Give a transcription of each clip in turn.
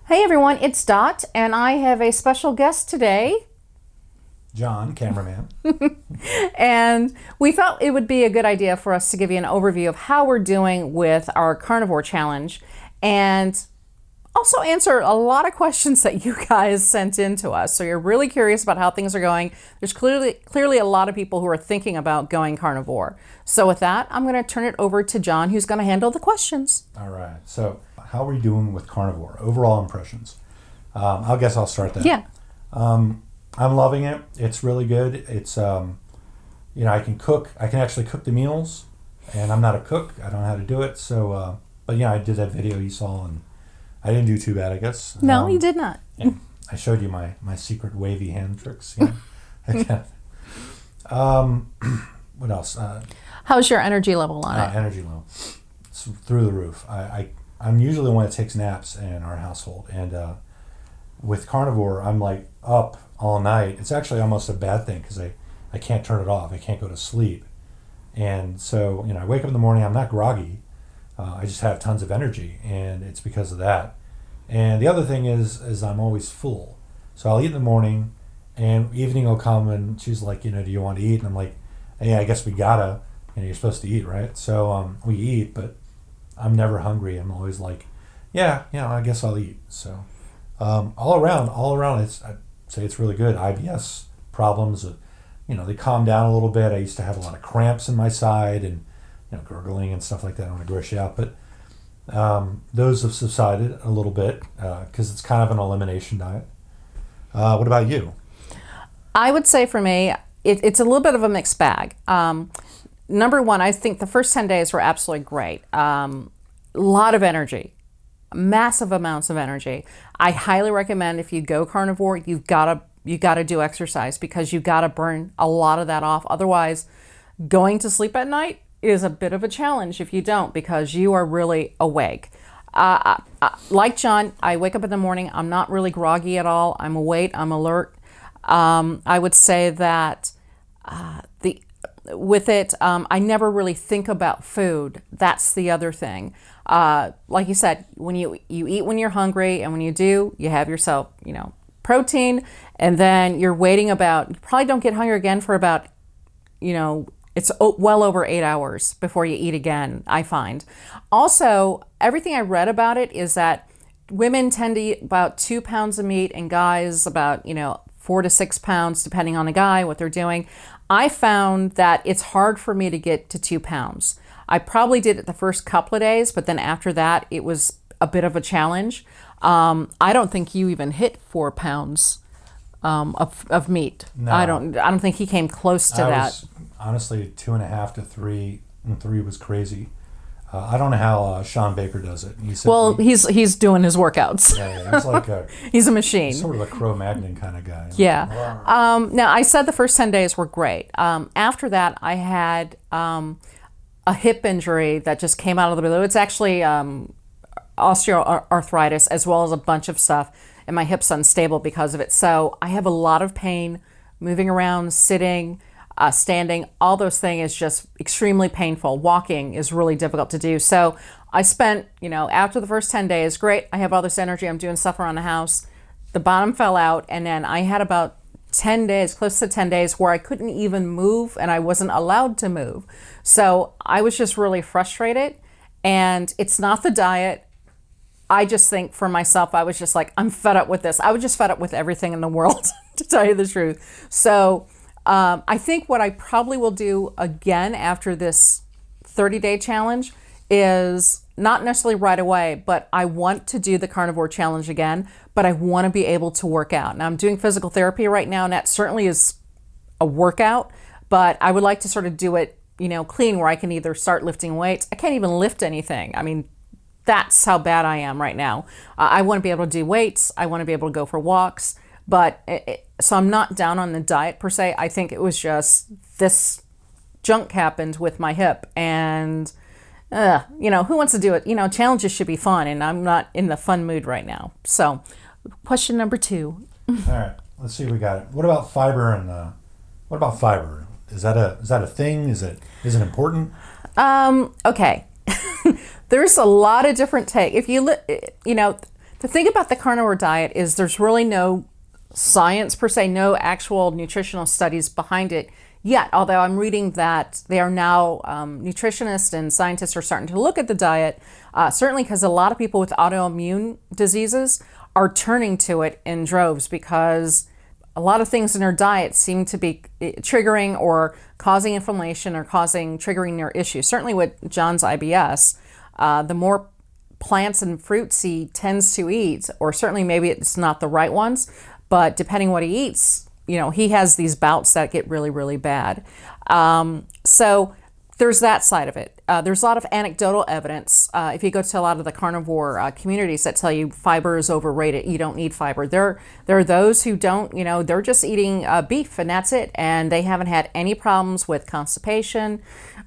Hey everyone, it's Dot, and I have a special guest today. John, cameraman. And we felt it would be a good idea for us to give you an overview of how we're doing with our carnivore challenge and also answer a lot of questions that you guys sent in to us. So you're really curious about how things are going. There's clearly a lot of people who are thinking about going carnivore. So with that, I'm going to turn it over to John, who's going to handle the questions. All right. So, how are we doing with carnivore? Overall impressions. I guess I'll start that. Yeah. I'm loving it. It's really good. It's I can cook. I can actually cook the meals, and I'm not a cook. I don't know how to do it. So, but yeah, I did that video you saw, and I didn't do too bad, I guess. No, you did not. Yeah, I showed you my secret wavy hand tricks. Yeah. What else? How's your energy level on it? Energy level. It's through the roof. I'm usually the one that takes naps in our household, and with carnivore, I'm like up all night. It's actually almost a bad thing because I can't turn it off. I can't go to sleep, and so I wake up in the morning. I'm not groggy. I just have tons of energy, and it's because of that. And the other thing is I'm always full, so I'll eat in the morning, and evening will come, and she's like, do you want to eat? And I'm like, yeah, I guess we gotta. You're supposed to eat, right? So we eat, but I'm never hungry. I'm always like, yeah, I guess I'll eat. So all around, I'd say it's really good. IBS problems, they calm down a little bit. I used to have a lot of cramps in my side and gurgling and stuff like that. I don't want to gross you out, but those have subsided a little bit because it's kind of an elimination diet. What about you? I would say for me, it's a little bit of a mixed bag. Number one, I think the first 10 days were absolutely great. A lot of energy, massive amounts of energy. I highly recommend if you go carnivore, you gotta do exercise because you gotta burn a lot of that off. Otherwise, going to sleep at night is a bit of a challenge if you don't because you are really awake. Like John, I wake up in the morning. I'm not really groggy at all. I'm awake. I'm alert. I would say that with it, I never really think about food. That's the other thing. Like you said, when you eat when you're hungry, and when you do, you have yourself, protein, and then you're waiting you probably don't get hungry again for about, it's well over 8 hours before you eat again, I find. Also, everything I read about it is that women tend to eat about 2 pounds of meat and guys about, 4 to 6 pounds, depending on the guy, what they're doing. I found that it's hard for me to get to 2 pounds. I probably did it the first couple of days, but then after that, it was a bit of a challenge. I don't think you even hit 4 pounds of meat. No. I don't think he came close to that. Was honestly 2.5 to 3, and 3 was crazy. I don't know how Shawn Baker does it. He said he's doing his workouts. Yeah, he's like he's a machine. He's sort of a Cro-Magnon kind of guy. Yeah. Now, I said the first 10 days were great. After that, I had a hip injury that just came out of the blue. It's actually osteoarthritis as well as a bunch of stuff, and my hip's unstable because of it. So I have a lot of pain moving around, sitting, standing. All those things is just extremely painful. Walking is really difficult to do. So I spent, after the first 10 days, great, I have all this energy, I'm doing stuff around the house. The bottom fell out, and then I had about 10 days, close to 10 days, where I couldn't even move and I wasn't allowed to move. So I was just really frustrated, and it's not the diet. I just think for myself, I was just like, I'm fed up with this. I was just fed up with everything in the world, to tell you the truth. So I think what I probably will do again after this 30-day challenge is not necessarily right away, but I want to do the carnivore challenge again, but I want to be able to work out. Now I'm doing physical therapy right now, and that certainly is a workout, but I would like to sort of do it, clean, where I can either start lifting weights. I can't even lift anything. I mean, that's how bad I am right now. I want to be able to do weights. I want to be able to go for walks. But so I'm not down on the diet per se. I think it was just this junk happened with my hip, and who wants to do it? Challenges should be fun, and I'm not in the fun mood right now. So, question number 2. All right, let's see what we got. What about fiber what about fiber? Is that a thing? Is it important? Okay. There's a lot of different take. If The thing about the carnivore diet is there's really no science per se, no actual nutritional studies behind it yet, although I'm reading that they are now, nutritionists and scientists are starting to look at the diet, certainly because a lot of people with autoimmune diseases are turning to it in droves because a lot of things in their diet seem to be triggering or causing inflammation or triggering their issues. Certainly with John's IBS, the more plants and fruits he tends to eat, or certainly maybe it's not the right ones, but depending what he eats, he has these bouts that get really, really bad. So there's that side of it. There's a lot of anecdotal evidence. If you go to a lot of the carnivore communities that tell you fiber is overrated, you don't need fiber. There are those who don't, they're just eating beef and that's it. And they haven't had any problems with constipation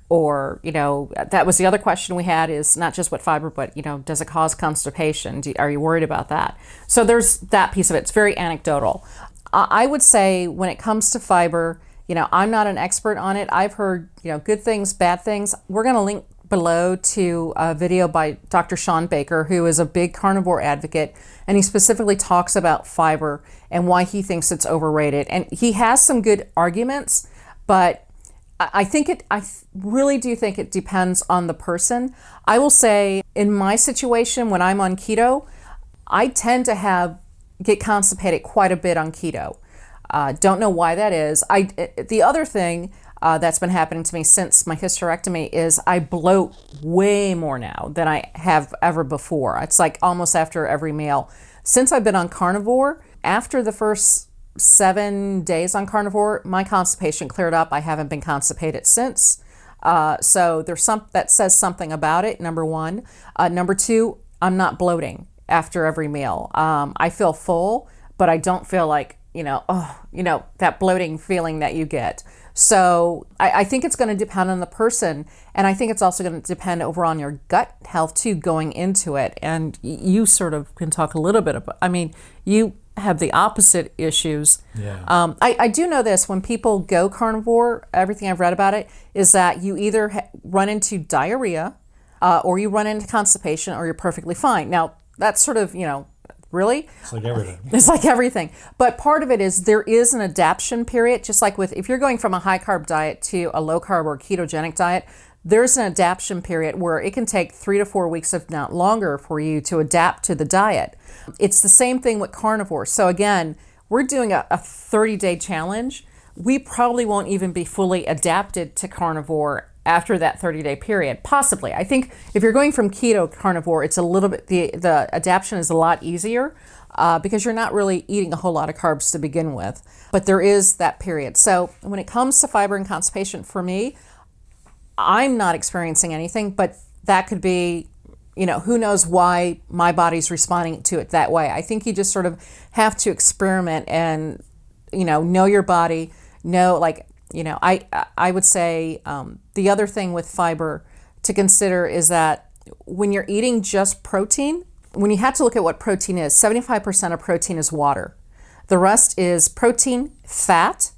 or, that was the other question we had is not just what fiber, but, does it cause constipation? Are you worried about that? So there's that piece of it. It's very anecdotal. I would say when it comes to fiber, I'm not an expert on it. I've heard, good things, bad things. We're going to link below to a video by Dr. Shawn Baker, who is a big carnivore advocate, and he specifically talks about fiber and why he thinks it's overrated. And he has some good arguments, but I really do think it depends on the person. I will say in my situation, when I'm on keto, I tend to get constipated quite a bit on keto. Don't know why that is. The other thing that's been happening to me since my hysterectomy is I bloat way more now than I have ever before. It's like almost after every meal. Since I've been on carnivore, after the first 7 days on carnivore, my constipation cleared up. I haven't been constipated since. So there's that says something about it, number one. Number two, I'm not bloating after every meal. I feel full, but I don't feel like, that bloating feeling that you get. So I think it's going to depend on the person. And I think it's also going to depend over on your gut health too, going into it. And you sort of can talk a little bit about, you have the opposite issues. Yeah. I do know this, when people go carnivore, everything I've read about it is that you either run into diarrhea or you run into constipation or you're perfectly fine. Now, that's sort of, really? It's like everything. It's like everything. But part of it is there is an adaptation period, just like if you're going from a high carb diet to a low carb or ketogenic diet, there's an adaptation period where it can take 3 to 4 weeks, if not longer, for you to adapt to the diet. It's the same thing with carnivore. So again, we're doing a 30-day challenge. We probably won't even be fully adapted to carnivore after that 30-day period, possibly. I think if you're going from keto to carnivore, it's a little bit, the adaptation is a lot easier because you're not really eating a whole lot of carbs to begin with, but there is that period. So when it comes to fiber and constipation, for me, I'm not experiencing anything, but that could be, who knows why my body's responding to it that way. I think you just sort of have to experiment and, know your body, I would say the other thing with fiber to consider is that when you're eating just protein, when you have to look at what protein is, 75% of protein is water. The rest is protein, fat,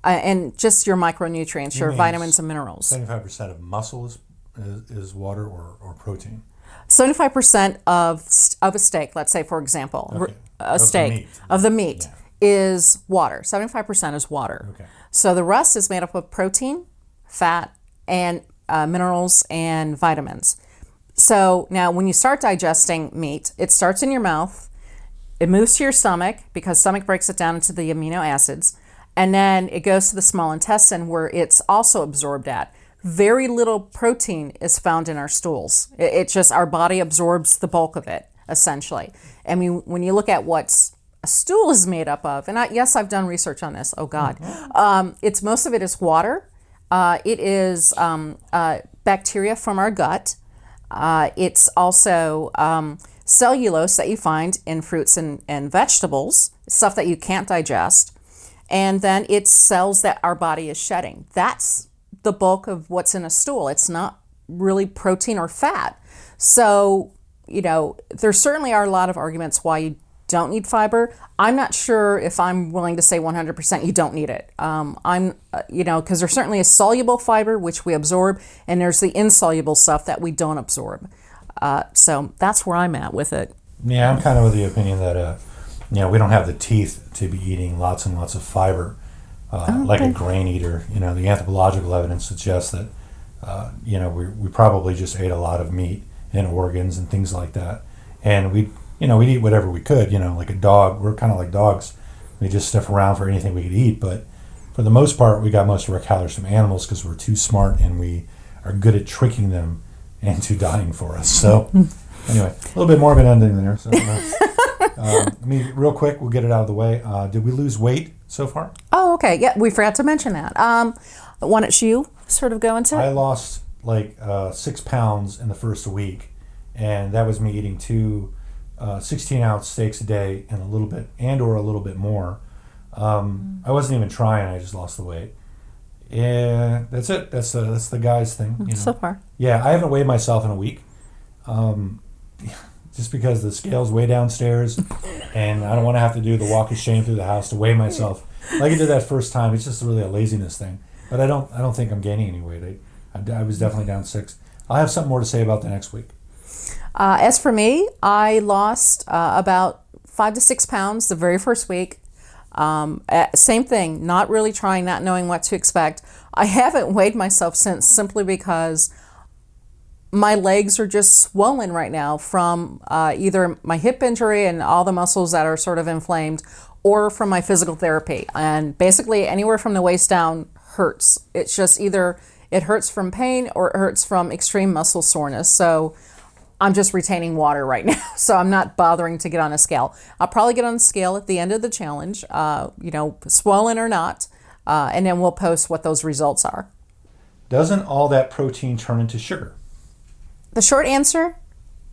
and just your micronutrients, your vitamins and minerals. 75% of muscle is water or protein? 75% of a steak, let's say, for example, Okay. a steak of the meat is water. 75% is water. Okay. So the rest is made up of protein, fat, and minerals and vitamins. So now when you start digesting meat, it starts in your mouth, it moves to your stomach because stomach breaks it down into the amino acids, and then it goes to the small intestine where it's also absorbed at. Very little protein is found in our stools. It's just our body absorbs the bulk of it, essentially. And when you look at what's a stool is made up of, and yes, I've done research on this, oh God. It's most of it is water. It is bacteria from our gut. It's also cellulose that you find in fruits and vegetables, stuff that you can't digest. And then it's cells that our body is shedding. That's the bulk of what's in a stool. It's not really protein or fat. So, there certainly are a lot of arguments why you don't need fiber. I'm not sure if I'm willing to say 100% you don't need it. Because there's certainly a soluble fiber, which we absorb, and there's the insoluble stuff that we don't absorb. So that's where I'm at with it. Yeah, I'm kind of of the opinion that we don't have the teeth to be eating lots and lots of fiber, like a grain eater. The anthropological evidence suggests that we probably just ate a lot of meat and organs and things like that, and we'd eat whatever we could. Like a dog, we're kind of like dogs. We just sniff around for anything we could eat, but for the most part, we got most of our calories from animals because we're too smart and we are good at tricking them into dying for us. So, anyway, a little bit morbid ending there. So, real quick, we'll get it out of the way. Did we lose weight so far? Oh, okay. Yeah, we forgot to mention that. Why don't you sort of go into it? I lost like 6 pounds in the first week, and that was me eating two 16-ounce steaks a day and a little bit more. I wasn't even trying. I just lost the weight. Yeah, that's it. That's the guy's thing. So far. Yeah, I haven't weighed myself in a week, just because the scale's way downstairs, and I don't want to have to do the walk of shame through the house to weigh myself like I did that first time. It's just really a laziness thing. But I don't think I'm gaining any weight. I was definitely down 6. I'll have something more to say about the next week. As for me, I lost about 5 to 6 pounds the very first week. Same thing, not really trying, not knowing what to expect. I haven't weighed myself since, simply because my legs are just swollen right now from either my hip injury and all the muscles that are sort of inflamed, or from my physical therapy. And basically anywhere from the waist down hurts. It's just either it hurts from pain or it hurts from extreme muscle soreness. So I'm just retaining water right now, so I'm not bothering to get on a scale. I'll probably get on the scale at the end of the challenge, swollen or not, and then we'll post what those results are. Doesn't all that protein turn into sugar? The short answer,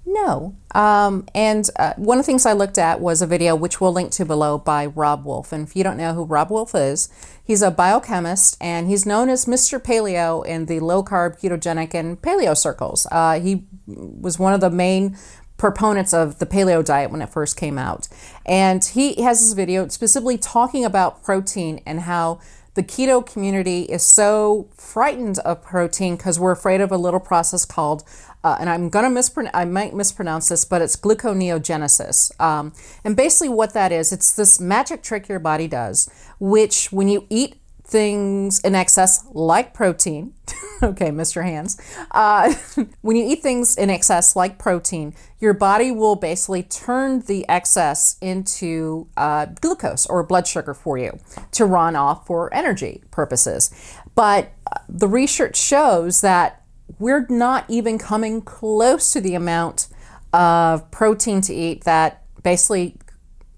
no. And one of the things I looked at was a video, which we'll link to below, by Rob Wolf. And if you don't know who Rob Wolf is, he's a biochemist, and he's known as Mr. Paleo in the low-carb, ketogenic, and paleo circles. He was one of the main proponents of the paleo diet when it first came out. And he has this video specifically talking about protein and how the keto community is so frightened of protein because we're afraid of a little process called, and I might mispronounce this, but it's gluconeogenesis. And basically what that is, it's this magic trick your body does, which when you eat things in excess like protein, okay, Mr. Hands, when you eat things in excess like protein, your body will basically turn the excess into glucose or blood sugar for you to run off for energy purposes. But the research shows that we're not even coming close to the amount of protein to eat that basically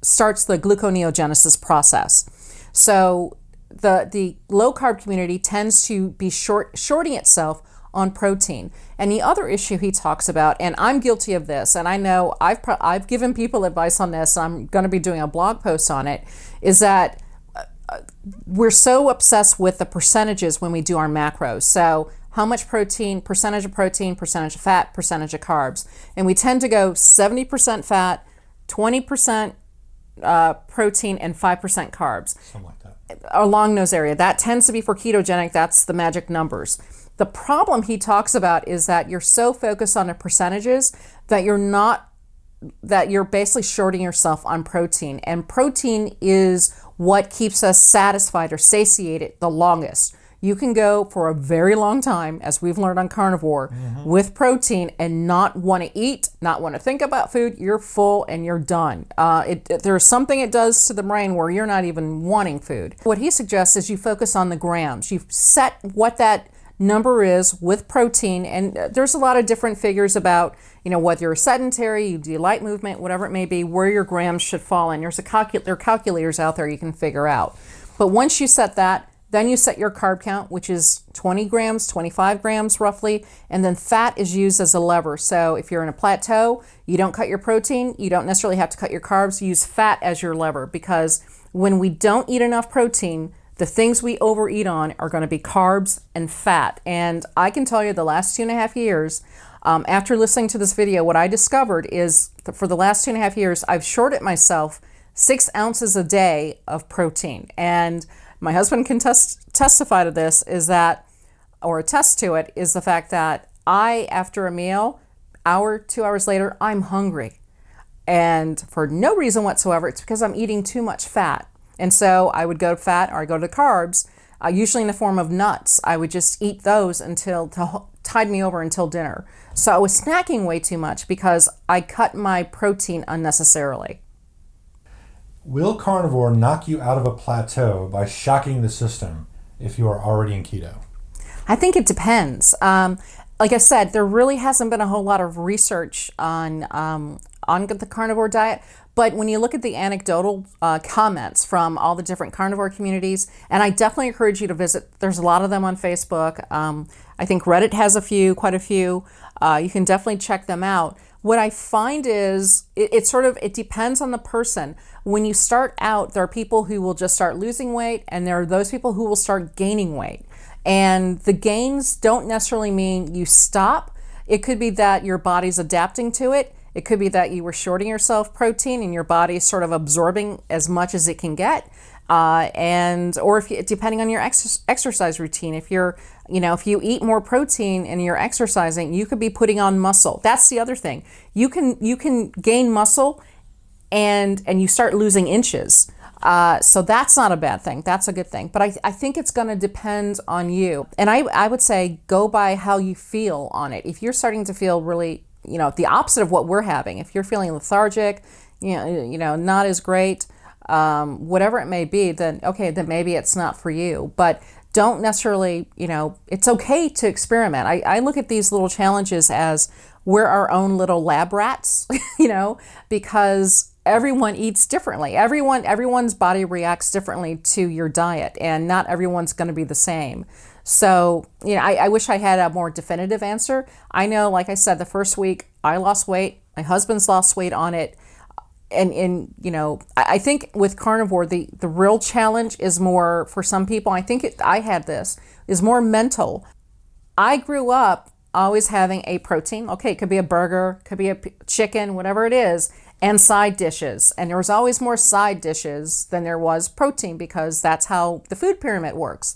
starts the gluconeogenesis process. So the low carb community tends to be shorting itself on protein. And the other issue he talks about, and I'm guilty of this, and I know I've given people advice on this, and I'm going to be doing a blog post on it, is that we're so obsessed with the percentages when we do our macros. So how much protein, percentage of fat, percentage of carbs. And we tend to go 70% fat, 20% protein, and 5% carbs. Something like that. Along those areas. That tends to be for ketogenic. That's the magic numbers. The problem he talks about is that you're so focused on the percentages that you're basically shorting yourself on protein. And protein is what keeps us satisfied or satiated the longest. You can go for a very long time, as we've learned on Carnivore, with protein and not want to eat, not want to think about food. You're full and you're done. There's something it does to the brain where you're not even wanting food. What he suggests is you focus on the grams. You set what that number is with protein, and there's a lot of different figures about, whether you're sedentary, you do light movement, whatever it may be, where your grams should fall in. There are calculators out there you can figure out. But once you set that, then you set your carb count, which is 20 grams, 25 grams roughly, and then fat is used as a lever. So if you're in a plateau, you don't cut your protein, you don't necessarily have to cut your carbs, use fat as your lever, because when we don't eat enough protein, the things we overeat on are going to be carbs and fat. And I can tell you the last 2.5 years, after listening to this video, what I discovered is that for the last 2.5 years, I've shorted myself 6 ounces a day of protein. And my husband can testify to this, or attest to it, is the fact that after a meal, 2 hours later, I'm hungry. And for no reason whatsoever, it's because I'm eating too much fat. And so I would go to fat, or I go to carbs, usually in the form of nuts. I would just eat those until to tide me over until dinner. So I was snacking way too much because I cut my protein unnecessarily. Will carnivore knock you out of a plateau by shocking the system if you are already in keto? I think it depends. Like I said, there really hasn't been a whole lot of research on the carnivore diet. But when you look at the anecdotal comments from all the different carnivore communities, and I definitely encourage you to visit, there's a lot of them on Facebook. I think Reddit has quite a few. You can definitely check them out. What I find is it depends on the person. When you start out, there are people who will just start losing weight, and there are those people who will start gaining weight. And the gains don't necessarily mean you stop. It could be that your body's adapting to it. It could be that you were shorting yourself protein and your body's sort of absorbing as much as it can get. Or if you, depending on your exercise routine, if you eat more protein and you're exercising, you could be putting on muscle. That's the other thing. You can gain muscle and you start losing inches. So that's not a bad thing. That's a good thing. But I think it's going to depend on you. And I would say go by how you feel on it. If you're starting to feel really, the opposite of what we're having, if you're feeling lethargic, not as great, whatever it may be, then maybe it's not for you. But don't necessarily, it's okay to experiment. I look at these little challenges as we're our own little lab rats, because everyone eats differently. Everyone's body reacts differently to your diet, and not everyone's going to be the same. So, I wish I had a more definitive answer. I know, like I said, the first week I lost weight. My husband's lost weight on it. And I think with carnivore, the real challenge is more for some people. I think I had this is more mental. I grew up always having a protein. Okay, it could be a burger, could be a chicken, whatever it is, and side dishes. And there was always more side dishes than there was protein because that's how the food pyramid works.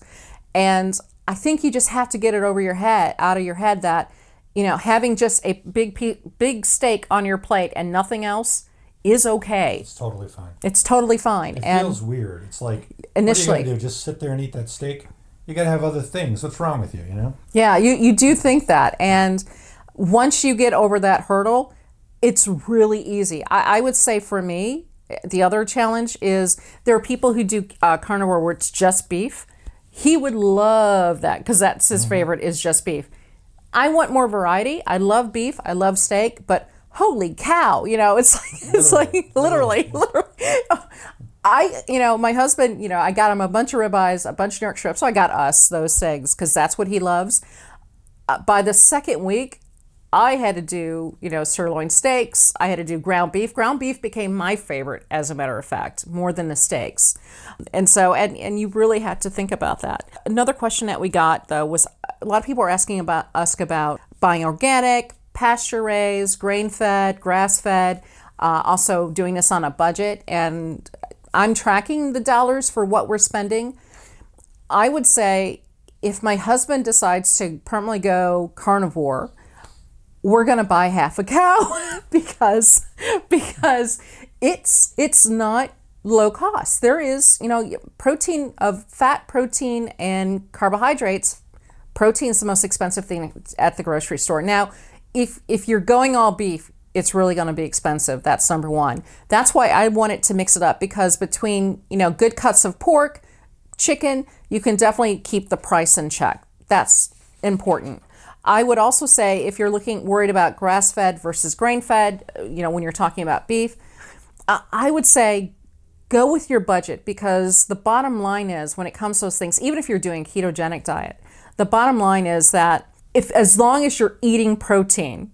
And I think you just have to get it out of your head that, having just a big steak on your plate and nothing else is okay. It's totally fine. It's totally fine. It feels weird. It's like, initially, what are you going to do? Just sit there and eat that steak? You got to have other things. What's wrong with you, Yeah, you do think that. And once you get over that hurdle, it's really easy. I would say for me, the other challenge is there are people who do carnivore where it's just beef. He would love that because that's his favorite is just beef. I want more variety. I love beef. I love steak, but holy cow, it's like literally. My husband, I got him a bunch of ribeyes, a bunch of New York strips. So I got us those things because that's what he loves. By the second week, I had to do, sirloin steaks. I had to do ground beef. Ground beef became my favorite, as a matter of fact, more than the steaks. And so, and you really had to think about that. Another question that we got, though, was a lot of people are asking about buying organic, pasture-raised, grain-fed, grass-fed, also doing this on a budget. And I'm tracking the dollars for what we're spending. I would say if my husband decides to permanently go carnivore, we're going to buy half a cow because it's not low cost. There is, protein of fat, protein, and carbohydrates. Protein is the most expensive thing at the grocery store. Now, if you're going all beef, it's really going to be expensive. That's number one. That's why I wanted to mix it up because between, good cuts of pork, chicken, you can definitely keep the price in check. That's important. I would also say if you're worried about grass-fed versus grain-fed, when you're talking about beef, I would say go with your budget because the bottom line is when it comes to those things, even if you're doing a ketogenic diet, the bottom line is that as long as you're eating protein,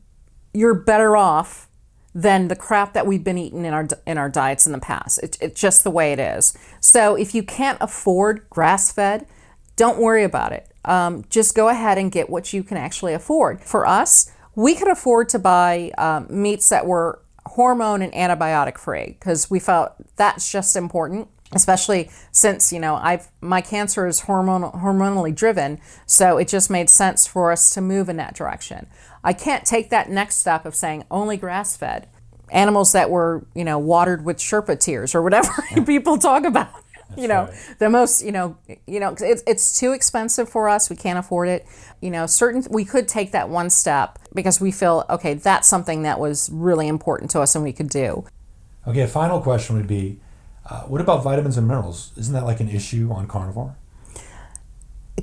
you're better off than the crap that we've been eating in our diets in the past. It's just the way it is. So if you can't afford grass-fed, don't worry about it. Just go ahead and get what you can actually afford. For us, we could afford to buy meats that were hormone and antibiotic free because we felt that's just important, especially since, my cancer is hormonally driven. So it just made sense for us to move in that direction. I can't take that next step of saying only grass-fed. animals that were, watered with Sherpa tears or whatever people talk about. Right. The most, it's too expensive for us. We can't afford it. We could take that one step because we feel, okay, that's something that was really important to us and we could do. Okay, a final question would be, what about vitamins and minerals? Isn't that like an issue on carnivore?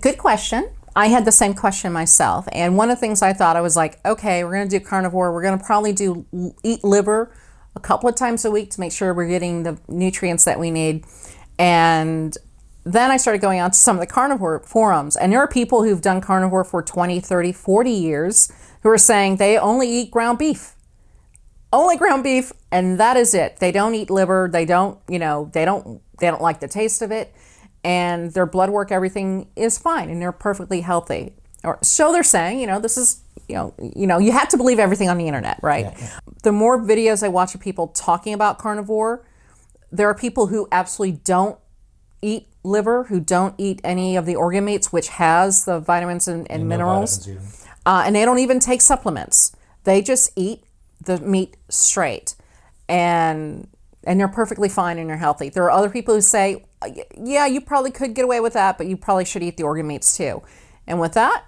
Good question. I had the same question myself. And one of the things I thought, I was like, okay, we're going to do carnivore. We're going to probably eat liver a couple of times a week to make sure we're getting the nutrients that we need. And then I started going on to some of the carnivore forums. And there are people who've done carnivore for 20, 30, 40 years who are saying they only eat ground beef. Only ground beef, and that is it. They don't eat liver. They don't like the taste of it. And their blood work, everything is fine, and they're perfectly healthy. Or so they're saying. This is, you have to believe everything on the internet, right? Yeah. The more videos I watch of people talking about carnivore, there are people who absolutely don't eat liver, who don't eat any of the organ meats, which has the vitamins and minerals. And they don't even take supplements. They just eat the meat straight. And they're perfectly fine and they're healthy. There are other people who say, yeah, you probably could get away with that, but you probably should eat the organ meats too. And with that,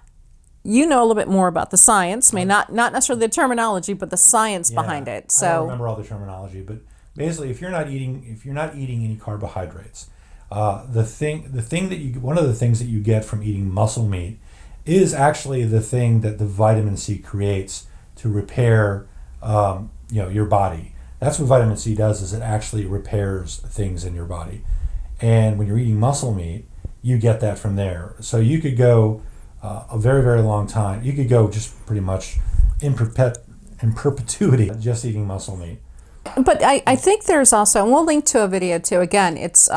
a little bit more about the science, not necessarily the terminology, but the science behind it. So I don't remember all the terminology, but basically, if you're not eating any carbohydrates, one of the things that you get from eating muscle meat is actually the thing that the vitamin C creates to repair, your body. That's what vitamin C does, is it actually repairs things in your body. And when you're eating muscle meat, you get that from there. So you could go a very, very long time. You could go just pretty much in perpetuity just eating muscle meat. But I think there's also, and we'll link to a video too. Again, it's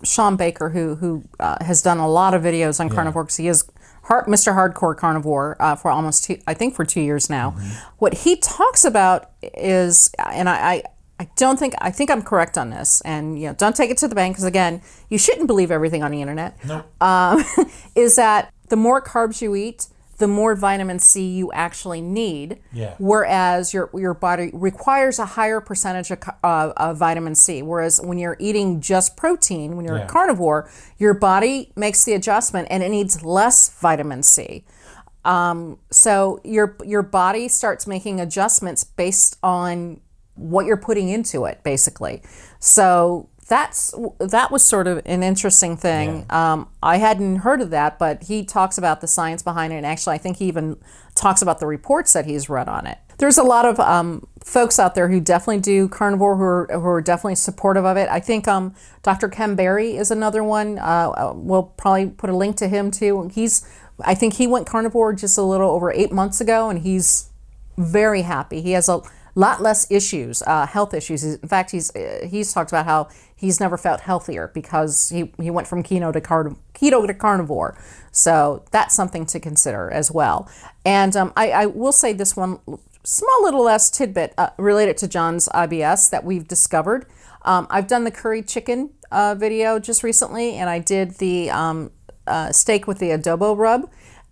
Shawn Baker who has done a lot of videos on carnivore, because he is Mr. Hardcore Carnivore for almost 2 years now. Mm-hmm. What he talks about is, and I think I'm correct on this, and don't take it to the bank, because again, you shouldn't believe everything on the internet. No. Is that the more carbs you eat, the more vitamin C you actually need. Yeah. Whereas your body requires a higher percentage of vitamin C. Whereas when you're eating just protein, when you're a carnivore, your body makes the adjustment and it needs less vitamin C. So your body starts making adjustments based on what you're putting into it, basically. So that was sort of an interesting thing. Yeah. I hadn't heard of that, but he talks about the science behind it, and actually I think he even talks about the reports that he's read on it. There's a lot of folks out there who definitely do carnivore, who are definitely supportive of it. I think Dr. Ken Berry is another one. We'll probably put a link to him too. I think he went carnivore just a little over 8 months ago, and he's very happy. He has a lot less issues, health issues. In fact, he's talked about how he's never felt healthier because he went from keto to carnivore. So that's something to consider as well. And I will say this one small little last tidbit related to John's IBS that we've discovered. I've done the curry chicken video just recently, and I did the steak with the adobo rub.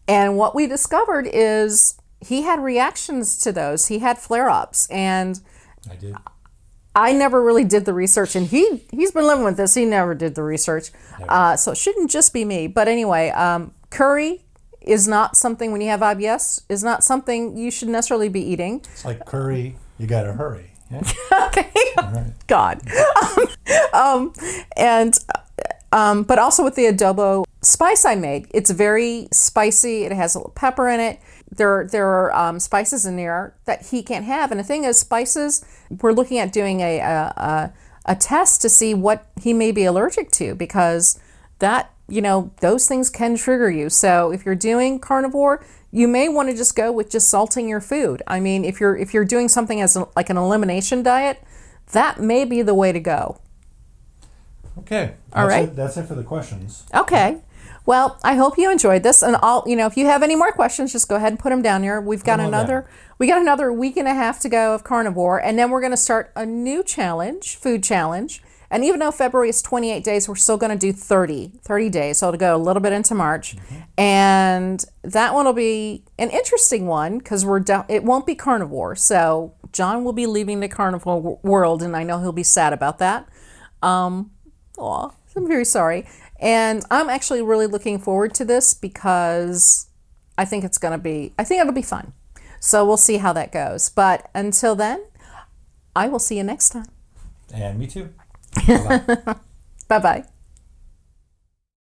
And what we discovered is he had reactions to those. He had flare-ups, and I did. I never really did the research, and he's been living with this. He never did the research, so it shouldn't just be me. But anyway, curry is not something, when you have IBS, is not something you should necessarily be eating. It's like curry, you gotta hurry. Yeah? Okay, Right. God, but also with the adobo spice I made, it's very spicy. It has a little pepper in it. There are spices in there that he can't have. And the thing is, spices, we're looking at doing a test to see what he may be allergic to, because that, those things can trigger you. So if you're doing carnivore, you may want to just go with just salting your food. I mean, if you're doing something as like an elimination diet, that may be the way to go. Okay. All right. That's it for the questions. Okay. Well, I hope you enjoyed this, and if you have any more questions, just go ahead and put them down here. We got another week and a half to go of carnivore, and then we're going to start a new challenge, food challenge. And even though February is 28 days, we're still going to do 30 days. So it'll go a little bit into March. Mm-hmm. And that one will be an interesting one, because it won't be carnivore. So John will be leaving the carnivore world, and I know he'll be sad about that. Aw, I'm very sorry. And I'm actually really looking forward to this because I think it'll be fun. So we'll see how that goes. But until then, I will see you next time. And me too. Bye-bye. Bye-bye.